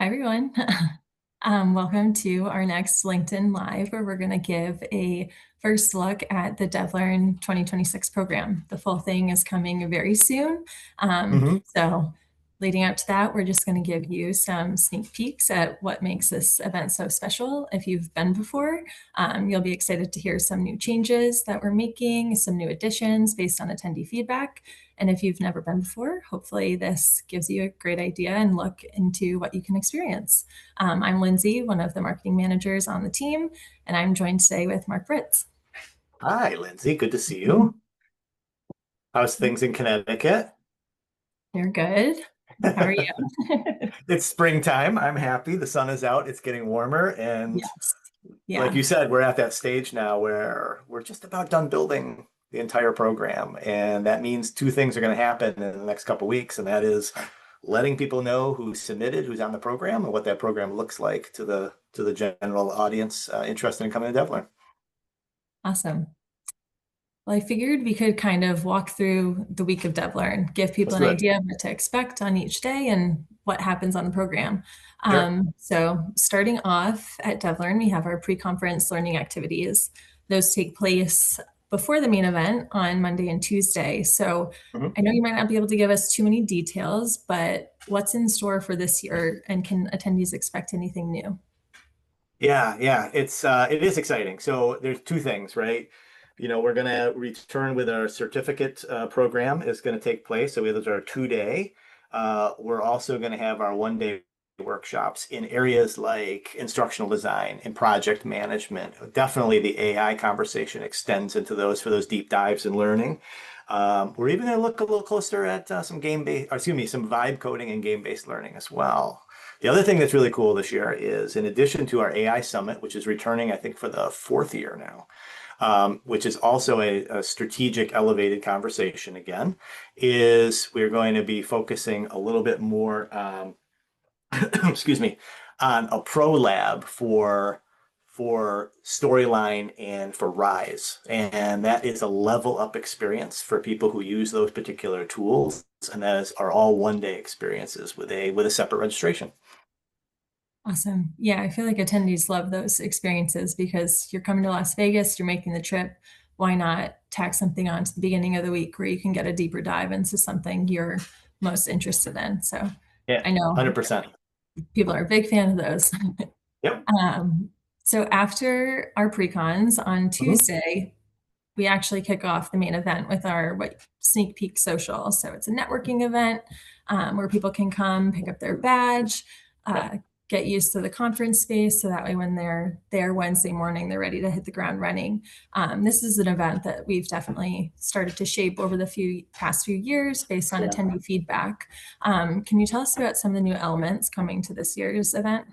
Hi, everyone. Welcome to our next LinkedIn Live, where we're going to give a first look at the DevLearn 2026 program. The full thing is coming very soon. hmm So leading up to that, we're just going to give you some sneak peeks at what makes this event so special. If you've been before, you'll be excited to hear some new changes that we're making, some new additions based on attendee feedback. And if you've never been before, hopefully this gives you a great idea and look into what you can experience. I'm Lindsay, one of the marketing managers on the team, and I'm joined today with Mark Ritz. Hi, Lindsay. Good to see you. How's things in Connecticut? You're good. How are you? It's springtime. I'm happy. The sun is out. It's getting warmer. And Yes. like Yeah. you said, we're at that stage now where we're just about done building the entire program. And that means two things are going to happen in the next couple of weeks. And that is letting people know who submitted, who's on the program, and what that program looks like to the general audience interested in coming to DevLearn. Awesome. Well, I figured we could kind of walk through the week of DevLearn, give people Let's an do it. idea of what to expect on each day and what happens on the program. Sure. So starting off at DevLearn, we have our pre-conference learning activities. Those take place before the main event on Monday and Tuesday. So Mhm. I know you might not be able to give us too many details, but what's in store for this year and can attendees expect anything new? Yeah, it is exciting. So there's two things, right? We're gonna return with our certificate program is gonna take place. So those are our 2 day. We're also gonna have our 1 day workshops in areas like instructional design and project management. Definitely the AI conversation extends into those for those deep dives in learning. We're even gonna look a little closer at some some vibe coding and game-based learning as well. The other thing that's really cool this year is, in addition to our AI Summit, which is returning, I think, for the fourth year now, which is also a strategic elevated conversation again, is we're going to be focusing a little bit more, excuse me, on a pro lab for storyline and for Rise. And that is a level up experience for people who use those particular tools. And are all 1 day experiences with a separate registration. Awesome. Yeah, I feel like attendees love those experiences because you're coming to Las Vegas, you're making the trip. Why not tack something on to the beginning of the week where you can get a deeper dive into something you're most interested in? So Yeah, I know 100%. people are a big fan of those. Yep. Um, so after our pre-cons on Mhm. Tuesday, we actually kick off the main event with our sneak peek social. So it's a networking event where people can come pick up their badge, Yep. uh, get used to the conference space, so that way when they're there Wednesday morning, they're ready to hit the ground running. This is an event that we've definitely started to shape over the past few years based on Yeah. attendee feedback. Can you tell us about some of the new elements coming to this year's event?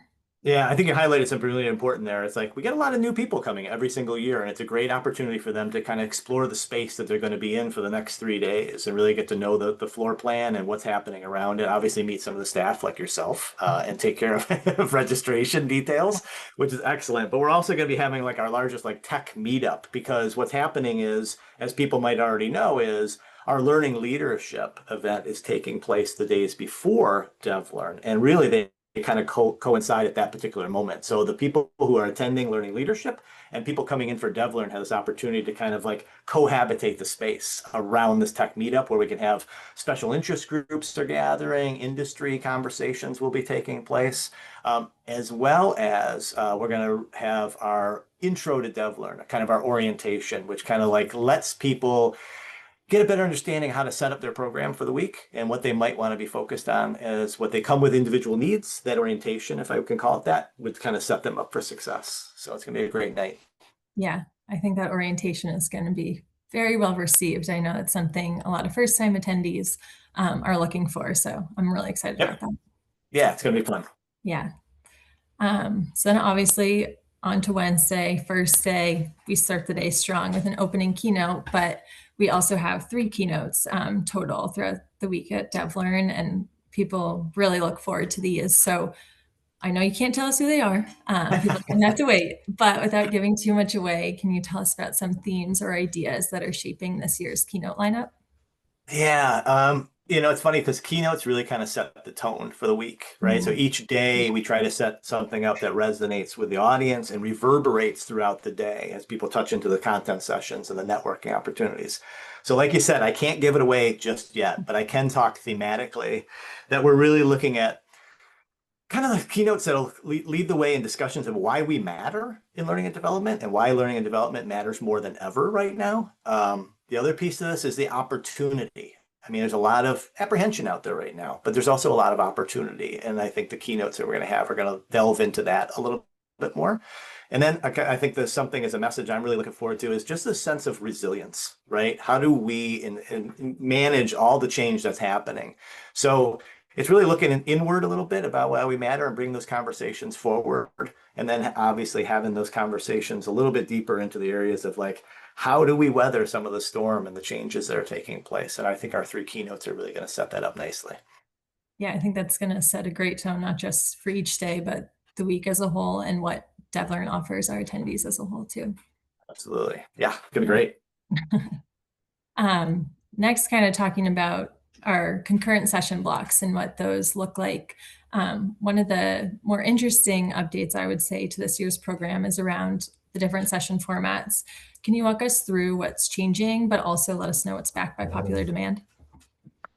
Yeah, I think you highlighted something really important there. It's like we get a lot of new people coming every single year, and it's a great opportunity for them to kind of explore the space that they're going to be in for the next 3 days and really get to know the floor plan and what's happening around it. Obviously, meet some of the staff like yourself and take care of, of registration details, which is excellent. But we're also going to be having like our largest like tech meetup because what's happening is, as people might already know, is our learning leadership event is taking place the days before DevLearn, and really they kind of coincide at that particular moment. So the people who are attending learning leadership and people coming in for DevLearn have this opportunity to kind of like cohabitate the space around this tech meetup where we can have special interest groups are gathering, industry conversations will be taking place, as well as we're going to have our intro to DevLearn, kind of our orientation, which kind of like lets people get a better understanding of how to set up their program for the week and what they might want to be focused on as what they come with individual needs. That orientation, if I can call it that, would kind of set them up for success. So it's going to be a great night. Yeah, I think that orientation is going to be very well received. I know it's something a lot of first time attendees are looking for. So I'm really excited about Yep. that. Yeah, it's going to be fun. Yeah. So then obviously on to Wednesday, first day, we start the day strong with an opening keynote, but we also have three keynotes total throughout the week at DevLearn, and people really look forward to these. So I know you can't tell us who they are. People are going to have to wait, but without giving too much away, can you tell us about some themes or ideas that are shaping this year's keynote lineup? Yeah. It's funny because keynotes really kind of set the tone for the week, right? So Mhm. each day we try to set something up that resonates with the audience and reverberates throughout the day as people touch into the content sessions and the networking opportunities. So, like you said, I can't give it away just yet, but I can talk thematically that we're really looking at kind of the keynotes that'll lead the way in discussions of why we matter in learning and development and why learning and development matters more than ever right now. The other piece of this is the opportunity. I mean, there's a lot of apprehension out there right now, but there's also a lot of opportunity. And I think the keynotes that we're going to have are going to delve into that a little bit more. And then I think there's something as a message I'm really looking forward to is just this sense of resilience, right? How do we manage all the change that's happening? So it's really looking inward a little bit about why we matter and bring those conversations forward. And then obviously having those conversations a little bit deeper into the areas of like, how do we weather some of the storm and the changes that are taking place? And I think our three keynotes are really going to set that up nicely. Yeah, I think that's going to set a great tone, not just for each day, but the week as a whole and what DevLearn offers our attendees as a whole too. Absolutely. Yeah, gonna be Yeah. great. Next, kind of talking about our concurrent session blocks and what those look like. One of the more interesting updates, I would say, to this year's program is around the different session formats. Can you walk us through what's changing, but also let us know what's backed by popular demand?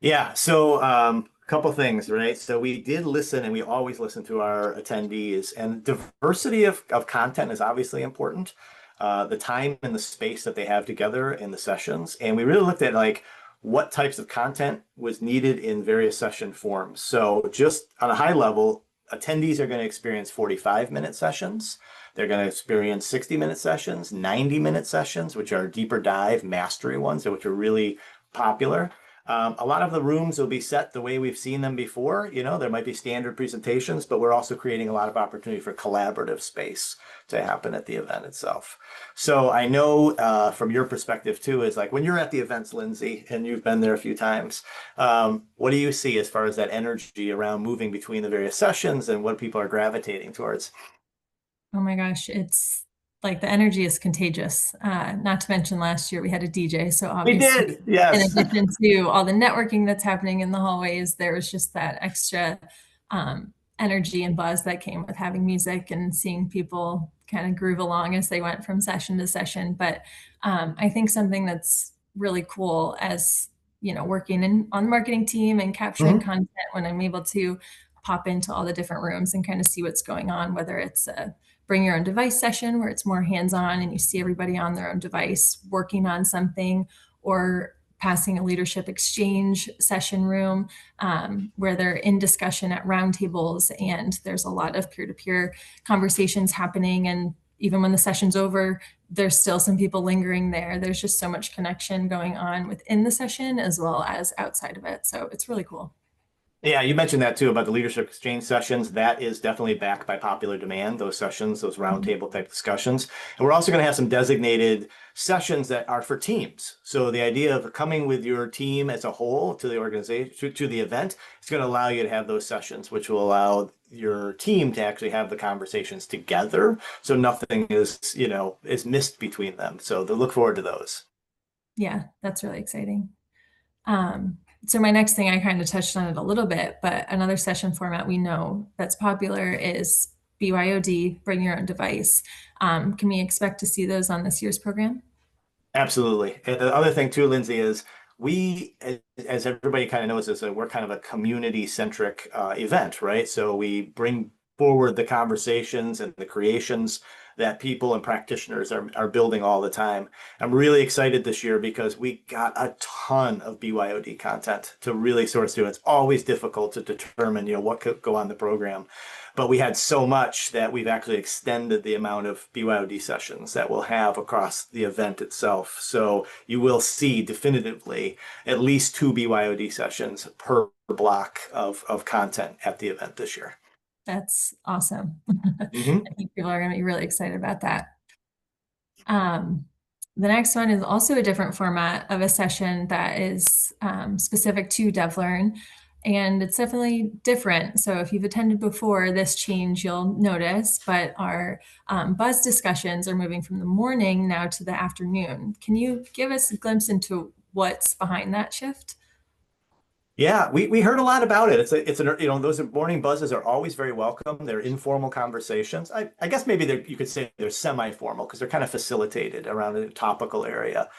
Yeah, so a couple things, right? So we did listen and we always listen to our attendees, and diversity of content is obviously important. The time and the space that they have together in the sessions. And we really looked at like what types of content was needed in various session forms. So just on a high level, attendees are going to experience 45-minute sessions. They're going to experience 60-minute sessions, 90-minute sessions, which are deeper dive mastery ones, which are really popular. A lot of the rooms will be set the way we've seen them before. There might be standard presentations, but we're also creating a lot of opportunity for collaborative space to happen at the event itself. So I know from your perspective too, is like when you're at the events, Lindsay, and you've been there a few times, what do you see as far as that energy around moving between the various sessions and what people are gravitating towards? Oh my gosh, it's like the energy is contagious. Not to mention last year we had a DJ. So We obviously, did, in yes. addition to all the networking that's happening in the hallways, there was just that extra energy and buzz that came with having music and seeing people kind of groove along as they went from session to session. But I think something that's really cool as working on the marketing team and capturing Mhm. content when I'm able to pop into all the different rooms and kind of see what's going on, whether it's a bring your own device session where it's more hands-on and you see everybody on their own device working on something, or passing a leadership exchange session room where they're in discussion at roundtables and there's a lot of peer-to-peer conversations happening. And even when the session's over, there's still some people lingering there. There's just so much connection going on within the session as well as outside of it. So it's really cool. Yeah, you mentioned that too about the leadership exchange sessions. That is definitely backed by popular demand, those sessions, those roundtable type discussions. And we're also going to have some designated sessions that are for teams. So the idea of coming with your team as a whole to the organization, to the event, is going to allow you to have those sessions, which will allow your team to actually have the conversations together. So nothing is missed between them. So to look forward to those. Yeah, that's really exciting. So my next thing, I kind of touched on it a little bit, but another session format we know that's popular is BYOD, bring your own device. Can we expect to see those on this year's program? Absolutely. And the other thing too, Lindsay, is as everybody kind of knows, is that we're kind of a community-centric event, right? So we bring forward the conversations and the creations that people and practitioners are building all the time. I'm really excited this year because we got a ton of BYOD content to really sort through. It's always difficult to determine, what could go on the program. But we had so much that we've actually extended the amount of BYOD sessions that we'll have across the event itself. So you will see definitively at least 2 BYOD sessions per block of content at the event this year. That's awesome. Mhm. I think people are going to be really excited about that. Um, the next one is also a different format of a session that is specific to DevLearn, and it's definitely different. So if you've attended before, this change you'll notice, but our buzz discussions are moving from the morning now to the afternoon. Can you give us a glimpse into what's behind that shift? Yeah, we heard a lot about it. It's an, those morning buzzes are always very welcome. They're informal conversations. I guess maybe you could say they're semi-formal because they're kind of facilitated around a topical area.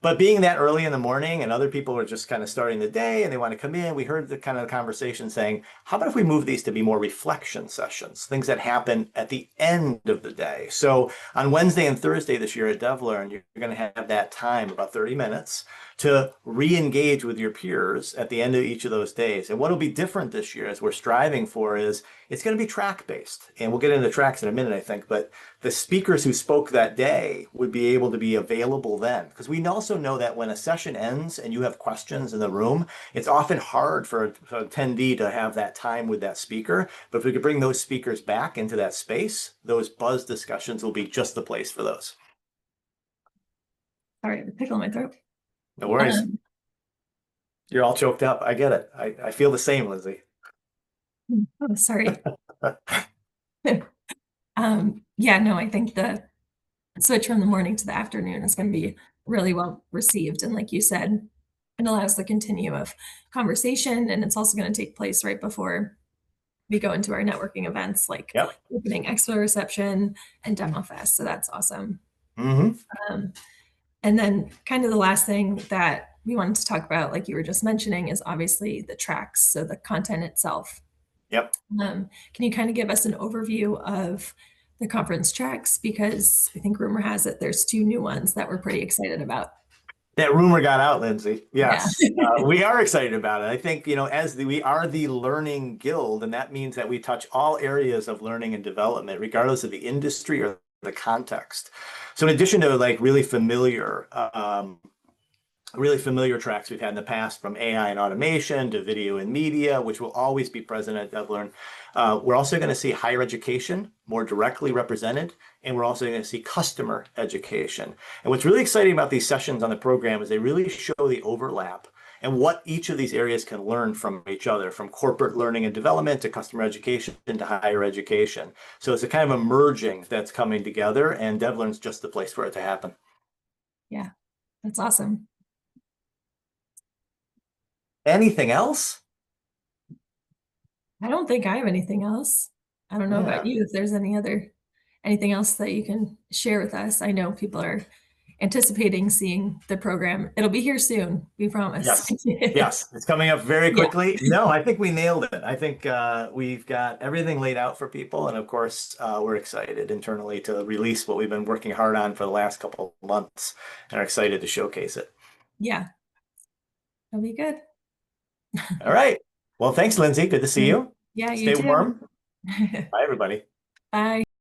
But being that early in the morning and other people are just kind of starting the day and they want to come in, we heard the kind of conversation saying, how about if we move these to be more reflection sessions, things that happen at the end of the day? So on Wednesday and Thursday this year at DevLearn, you're going to have that time, about 30 minutes, to re-engage with your peers at the end of each of those days. And what will be different this year, as we're striving for, is it's going to be track-based. And we'll get into tracks in a minute, I think, but the speakers who spoke that day would be able to be available then. Because we also know that when a session ends and you have questions in the room, it's often hard for an attendee to have that time with that speaker. But if we could bring those speakers back into that space, those buzz discussions will be just the place for those. Sorry, I have a pickle in my throat. No worries. Um, You're all choked up. I get it. I feel the same, Lindsay. oh, sorry. Yeah, no, I think the switch from the morning to the afternoon is going to be really well received. And like you said, it allows the continue of conversation, and it's also going to take place right before we go into our networking events like Yep. opening expo reception and demo fest. So that's awesome. Mm-hmm. Um, and then kind of the last thing that we wanted to talk about, like you were just mentioning, is obviously the tracks. So the content itself. Yep. Can you kind of give us an overview of the conference tracks? Because I think rumor has it there's two new ones that we're pretty excited about. That rumor got out, Lindsay. Yeah. Yes, we are excited about it. I think, we are the learning guild, and that means that we touch all areas of learning and development, regardless of the industry or the context. So in addition to like really familiar tracks we've had in the past, from AI and automation to video and media, which will always be present at DevLearn. We're also going to see higher education more directly represented, and we're also going to see customer education. And what's really exciting about these sessions on the program is they really show the overlap and what each of these areas can learn from each other, from corporate learning and development to customer education to higher education. So it's a kind of a merging that's coming together, and DevLearn's just the place for it to happen. Yeah, that's awesome. Anything else? I don't think I have anything else. I don't know about Yeah. you, if there's anything else that you can share with us. I know people are anticipating seeing the program. It'll be here soon, we promise. Yes. Yes. It's coming up very Yeah, quickly. No, I think we nailed it. I think we've got everything laid out for people. And of course, we're excited internally to release what we've been working hard on for the last couple of months and are excited to showcase it. yeah, it'll be good. All right. Well, thanks, Lindsay. Good to see you. Yeah, you Stay too. warm. Bye, everybody. Bye.